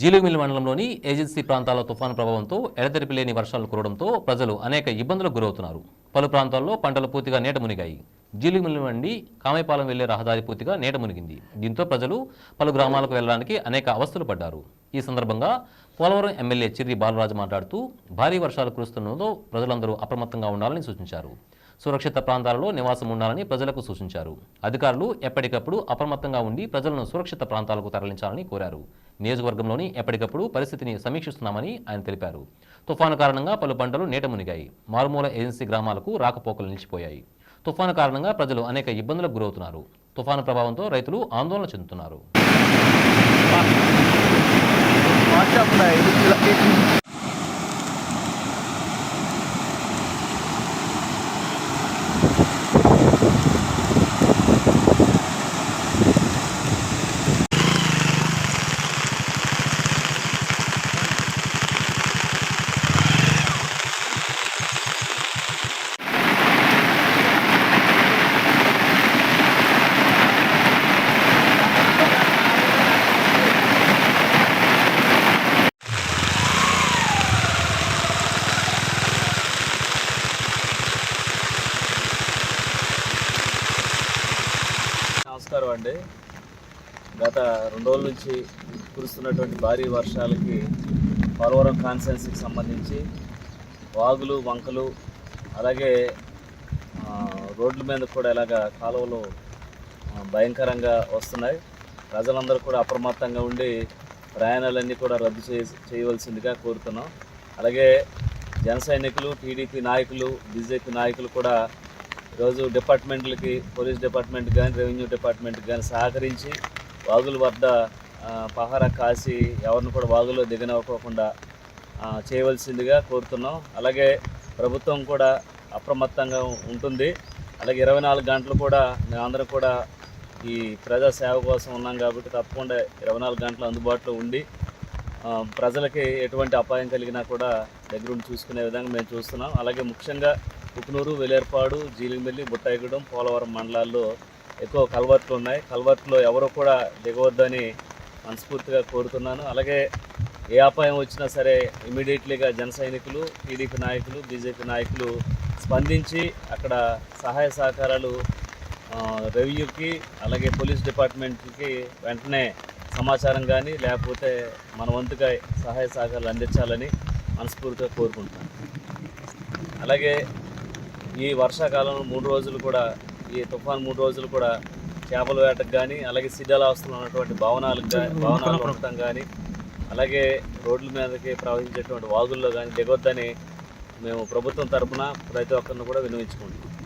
జీలుగుమిల్లి మండలంలోని ఏజెన్సీ ప్రాంతాల తుఫాను ప్రభావంతో ఎడతెరిపి లేని వర్షాలు కురవడంతో ప్రజలు అనేక ఇబ్బందులకు గురవుతున్నారు. పలు ప్రాంతాల్లో పంటలు పూర్తిగా నీట మునిగాయి. జీలుగుమిల్లి నుండి కామైపాలెం వెళ్లే రహదారి పూర్తిగా నీట మునిగింది. దీంతో ప్రజలు పలు గ్రామాలకు వెళ్లడానికి అనేక అవస్థలు పడ్డారు. ఈ సందర్భంగా పోలవరం ఎమ్మెల్యే చిర్రి బాలరాజు మాట్లాడుతూ భారీ వర్షాలు కురుస్తుండటంతో ప్రజలందరూ అప్రమత్తంగా ఉండాలని సూచించారు. సురక్షిత ప్రాంతాలలో నివాసం ఉండాలని ప్రజలకు సూచించారు. అధికారులు ఎప్పటికప్పుడు అప్రమత్తంగా ఉండి ప్రజలను సురక్షిత ప్రాంతాలకు తరలించాలని కోరారు. నియోజకవర్గంలోని ఎప్పటికప్పుడు పరిస్థితిని సమీక్షిస్తున్నామని ఆయన తెలిపారు. తుఫాను కారణంగా పలు పంటలు నీట మునిగాయి. మారుమూల ఏజెన్సీ గ్రామాలకు రాకపోకలు నిలిచిపోయాయి. తుఫాను కారణంగా ప్రజలు అనేక ఇబ్బందులకు గురవుతున్నారు. తుఫాను ప్రభావంతో రైతులు ఆందోళన చెందుతున్నారు. నమస్కారం అండి. గత 2 రోజుల నుంచి కురుస్తున్నటువంటి భారీ వర్షాలకి పోలవరం కాన్స్టిట్యున్సీకి సంబంధించి వాగులు వంకలు అలాగే రోడ్ల మీద కూడా ఇలాగ కాలువలు భయంకరంగా వస్తున్నాయి. ప్రజలందరూ కూడా అప్రమత్తంగా ఉండి ప్రయాణాలన్నీ కూడా రద్దు చేయవలసిందిగా కోరుతున్నాం. అలాగే జన సైనికులు, టీడీపీ నాయకులు, బీజేపీ నాయకులు కూడా ఈరోజు డిపార్ట్మెంట్లకి, పోలీస్ డిపార్ట్మెంట్ కానీ, రెవెన్యూ డిపార్ట్మెంట్ కానీ సహకరించి వాగుల వద్ద పహారా కాసి ఎవరిని కూడా వాగులో దిగనివ్వకుండా చేయవలసిందిగా కోరుతున్నాం. అలాగే ప్రభుత్వం కూడా అప్రమత్తంగా ఉంటుంది. అలాగే 24 గంటలు కూడా మేమందరం కూడా ఈ ప్రజా సేవ కోసం ఉన్నాం కాబట్టి తప్పకుండా 24 గంటలు అందుబాటులో ఉండి ప్రజలకి ఎటువంటి అపాయం కలిగినా కూడా దగ్గరుండి చూసుకునే విధంగా మేము చూస్తున్నాం. అలాగే ముఖ్యంగా కుకునూరు, వెలేర్పాడు, జీలుగుమిల్లి, బుట్టాయిగూడెం, పోలవరం మండలాల్లో ఎక్కువ కల్వర్ట్లు ఉన్నాయి. కల్వర్ట్లో ఎవరు కూడా దిగవద్దని మనస్ఫూర్తిగా కోరుతున్నాను. అలాగే ఏ అపాయం వచ్చినా సరే ఇమీడియట్లీగా జన సైనికులు, టీడీపీ నాయకులు, బీజేపీ నాయకులు స్పందించి అక్కడ సహాయ సహకారాలు రెవెన్యూకి అలాగే పోలీస్ డిపార్ట్మెంట్కి వెంటనే సమాచారం కానీ లేకపోతే మన వంతుగా సహాయ సహకారాలు అందించాలని మనస్ఫూర్తిగా కోరుకుంటున్నాను. అలాగే ఈ వర్షాకాలంలో 3 రోజులు కూడా, ఈ తుఫాన్ 3 రోజులు కూడా చేపల వేటకు కానీ, అలాగే శిథిలావస్థలో ఉన్నటువంటి భవనాలు ఉండటం కానీ, అలాగే రోడ్ల మీదకి ప్రవహించేటువంటి వాగుల్లో కానీ దిగొద్దని మేము ప్రభుత్వం తరఫున ప్రతి ఒక్కరిని కూడా విన్నవించుకుంటున్నాం.